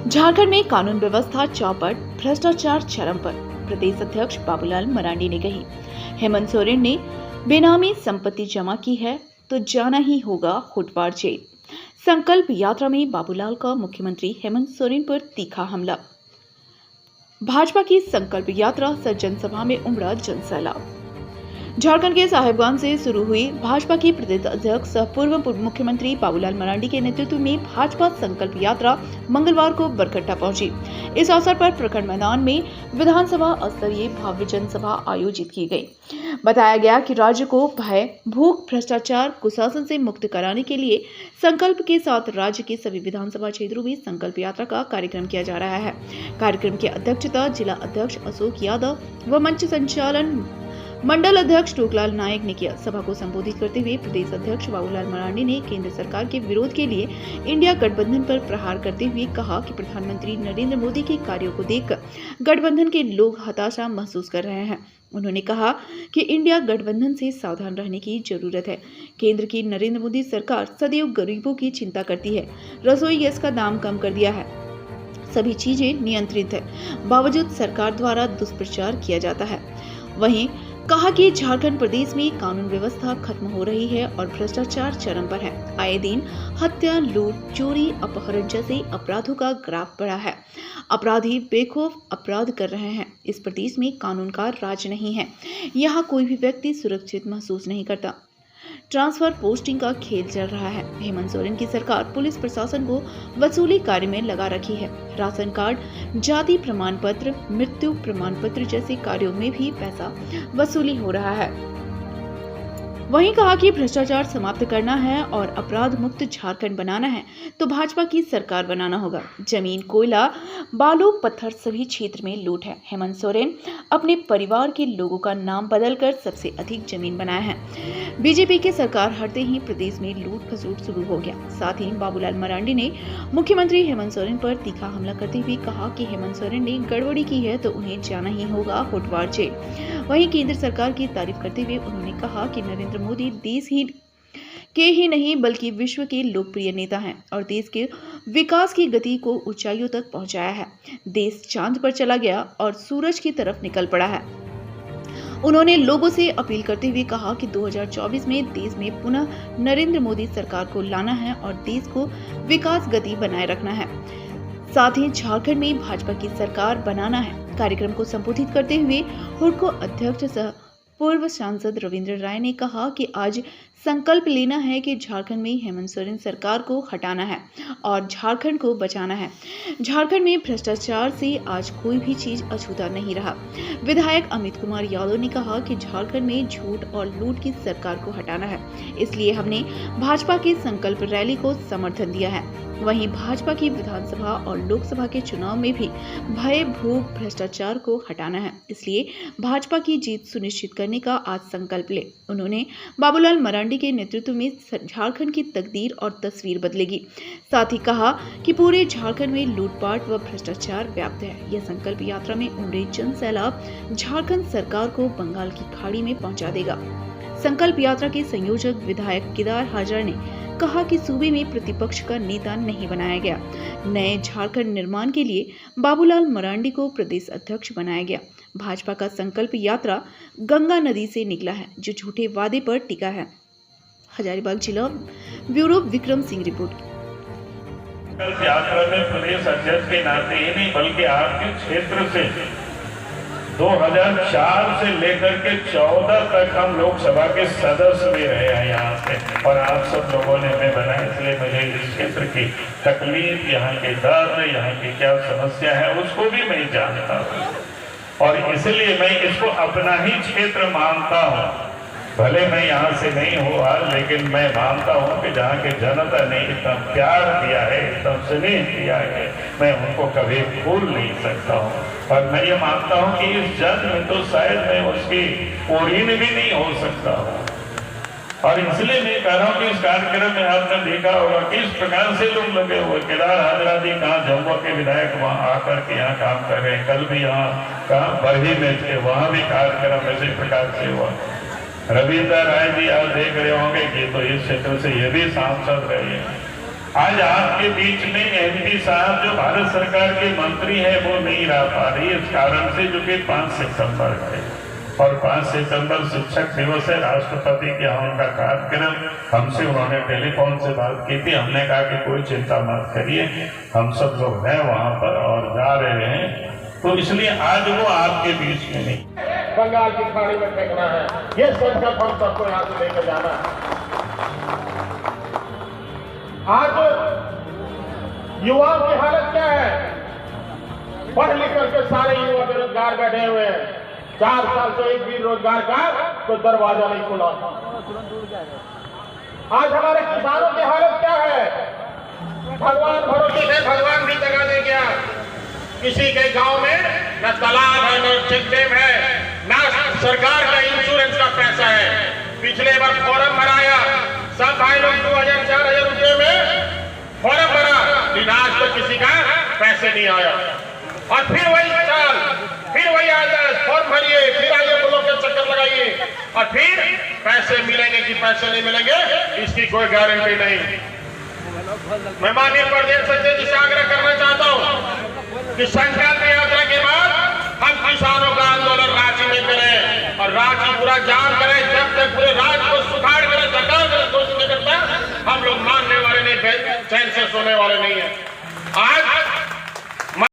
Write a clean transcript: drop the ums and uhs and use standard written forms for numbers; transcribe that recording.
झारखंड में कानून व्यवस्था चौपट, भ्रष्टाचार चरम पर। प्रदेश अध्यक्ष बाबूलाल मरांडी ने कही। हेमंत सोरेन ने बेनामी संपत्ति जमा की है तो जाना ही होगा हुटवाड़ जेल। संकल्प यात्रा में बाबूलाल का मुख्यमंत्री हेमंत सोरेन पर तीखा हमला। भाजपा की संकल्प यात्रा सर जनसभा में उमड़ा जनसैलाब। झारखंड के साहिबगंज से शुरू हुई भाजपा के प्रदेश अध्यक्ष सह पूर्व मुख्यमंत्री बाबूलाल मरांडी के नेतृत्व में भाजपा संकल्प यात्रा मंगलवार को बरकट्टा पहुंची। इस अवसर पर प्रखंड मैदान में विधानसभा स्तरीय भव्य जनसभा आयोजित की गई। बताया गया कि राज्य को भय, भूख, भ्रष्टाचार, कुशासन से मुक्त कराने के लिए संकल्प के साथ राज्य के सभी विधानसभा क्षेत्रों में संकल्प यात्रा का कार्यक्रम किया जा रहा है। कार्यक्रम की अध्यक्षता जिला अध्यक्ष अशोक यादव व मंच संचालन मंडल अध्यक्ष टोकलाल नायक ने किया। सभा को संबोधित करते हुए प्रदेश अध्यक्ष बाबूलाल मरांडी ने केंद्र सरकार के विरोध के लिए इंडिया गठबंधन पर प्रहार करते हुए कहा कि प्रधानमंत्री नरेंद्र मोदी के कार्यों को देखकर गठबंधन के लोग हताशा महसूस कर रहे हैं। उन्होंने कहा कि इंडिया गठबंधन से सावधान रहने की जरूरत है। केंद्र की नरेंद्र मोदी सरकार सदैव गरीबों की चिंता करती है। रसोई गैस का दाम कम कर दिया है, सभी चीजें नियंत्रित है, बावजूद सरकार द्वारा दुष्प्रचार किया जाता है। वहीं कहा कि झारखंड प्रदेश में कानून व्यवस्था खत्म हो रही है और भ्रष्टाचार चरम पर है। आए दिन हत्या, लूट, चोरी, अपहरण जैसे अपराधों का ग्राफ बढ़ा है। अपराधी बेखौफ अपराध कर रहे हैं। इस प्रदेश में कानून का राज नहीं है। यहाँ कोई भी व्यक्ति सुरक्षित महसूस नहीं करता। ट्रांसफर पोस्टिंग का खेल चल रहा है। हेमंत सोरेन की सरकार पुलिस प्रशासन को वसूली कार्य में लगा रखी है। राशन कार्ड, जाति प्रमाण पत्र, मृत्यु प्रमाण पत्र जैसे कार्यों में भी पैसा वसूली हो रहा है। वहीं कहा कि भ्रष्टाचार समाप्त करना है और अपराध मुक्त झारखंड बनाना है तो भाजपा की सरकार बनाना होगा। जमीन, कोयला, बालू, पत्थर सभी क्षेत्र में लूट है। हेमंत सोरेन अपने परिवार के लोगों का नाम बदलकर सबसे अधिक जमीन बनाया है। बीजेपी की सरकार हटते ही प्रदेश में लूट खसूट शुरू हो गया। साथ ही बाबूलाल मरांडी ने मुख्यमंत्री हेमंत सोरेन पर तीखा हमला करते हुए कहा कि हेमंत सोरेन ने गड़बड़ी की है तो उन्हें जाना ही होगा हुटवाड़ जेल। वहीं केंद्र सरकार की तारीफ करते हुए उन्होंने कहा कि नरेंद्र मोदी देश के ही नहीं बल्कि विश्व के लोकप्रिय नेता हैं और देश के विकास की गति को ऊंचाइयों तक पहुंचाया है। देश चांद पर चला गया और सूरज की तरफ निकल पड़ा है। उन्होंने लोगों से अपील करते हुए कहा कि 2024 में देश में पुनः नरेंद्र मोदी सरकार को लाना है और देश को विकास गति बनाए रखना है। साथ ही झारखंड में भाजपा की सरकार बनाना है। कार्यक्रम को संबोधित करते हुए हुडको अध्यक्ष सह पूर्व सांसद रविंद्र राय ने कहा कि आज संकल्प लेना है कि झारखंड में हेमंत सोरेन सरकार को हटाना है और झारखंड को बचाना है। झारखंड में भ्रष्टाचार से आज कोई भी चीज अछूता नहीं रहा। विधायक अमित कुमार यादव ने कहा कि झारखंड में झूठ और लूट की सरकार को हटाना है, इसलिए हमने भाजपा की संकल्प रैली को समर्थन दिया है। वहीं भाजपा की विधानसभा और लोकसभा के चुनाव में भी भय, भूख, भ्रष्टाचार को हटाना है, इसलिए भाजपा की जीत सुनिश्चित करने का आज संकल्प ले। उन्होंने बाबूलाल मरांडी के नेतृत्व में झारखंड की तकदीर और तस्वीर बदलेगी। साथ ही कहा कि पूरे झारखंड में लूटपाट व भ्रष्टाचार व्याप्त है। यह संकल्प यात्रा में उमड़े जन सैलाब झारखंड सरकार को बंगाल की खाड़ी में पहुंचा देगा। संकल्प यात्रा के संयोजक विधायक केदार हाजरा ने कहा कि सूबे में प्रतिपक्ष का नेता नहीं बनाया गया। नए झारखंड निर्माण के लिए बाबूलाल मरांडी को प्रदेश अध्यक्ष बनाया गया। भाजपा का संकल्प यात्रा गंगा नदी से निकला है जो झूठे वादे पर टिका है। हजारीबाग जिला ब्यूरो विक्रम सिंह रिपोर्ट। संकल्प यात्रा में प्रदेश अध्यक्ष के नाते ही नहीं बल्कि आपके क्षेत्र से 2004 से लेकर के 14 तक हम लोकसभा के सदस्य भी रहे हैं यहाँ पे और आप सब लोगों ने हमें बनाया, इसलिए मुझे इस क्षेत्र की तकलीफ, यहाँ के दर्द, यहाँ की क्या समस्या है उसको भी मैं जानता हूँ और इसलिए मैं इसको अपना ही क्षेत्र मानता हूँ। भले मैं यहाँ से नहीं हुआ लेकिन मैं मानता हूँ कि जहाँ की जनता ने इतना प्यार दिया है, इतना स्नेह दिया है, मैं उनको कभी भूल नहीं सकता हूँ। और मैं ये मानता हूँ कि इस जन्म में तो शायद मैं उसकी ओढ़ीन भी नहीं हो सकता हूँ और इसलिए मैं कह रहा हूँ कि इस कार्यक्रम में आपने देखा होगा किस प्रकार से लोग लगे हुए। केदार हाजरा जी कहाँ जम्मू के विधायक वहाँ आकर के यहाँ काम कर रहे हैं। कल भी यहाँ कहाँ बरही में थे, वहाँ भी कार्यक्रम इसी प्रकार से हुआ। रविंद्र राय जी आप देख रहे होंगे कि तो इस क्षेत्र से ये भी सांसद रहे हैं। आज आपके बीच में एमपी साहब जो भारत सरकार के मंत्री है वो नहीं रह पा रही इस कारण से, जो कि 5 सितंबर है और 5 सितंबर शिक्षक दिवस है। राष्ट्रपति के यहाँ उनका कार्यक्रम, हमसे उन्होंने टेलीफोन से बात की थी। हमने कहा कि कोई चिंता मत करिए, हम सब लोग हैं वहां पर और जा रहे हैं, तो इसलिए आज वो आपके बीच में नहीं। बंगाल की खाड़ी में फेंकना है, ये संकल्प हम सबको यहाँ से लेकर जाना है। आज युवाओं की हालत क्या है? पढ़ लिख करके सारे युवा बेरोजगार बैठे हुए हैं। 4 साल से एक भी रोजगार का कोई दरवाजा नहीं खुला। आज हमारे किसानों की हालत क्या है? भगवान भरोसे थे, भगवान भी जगह दे गया। किसी के गांव में न तालाब है, न चेक डैम है, न सरकार का इंश्योरेंस का पैसा है। पिछले बार फॉर्म भराया, सब भाई लोग 2000-4000 रुपये में फॉर्म भरा, लेकिन आज तक किसी का पैसे नहीं आया। और फिर वही साल, फिर वही आदेश, फॉर्म भरिए, फिर आगे ब्लॉक के चक्कर लगाइए, और फिर पैसे मिलेंगे कि पैसे नहीं मिलेंगे इसकी कोई गारंटी नहीं। मैं माननीय प्रदेश अध्यक्ष जी से आग्रह करना चाहता हूं कि संख्या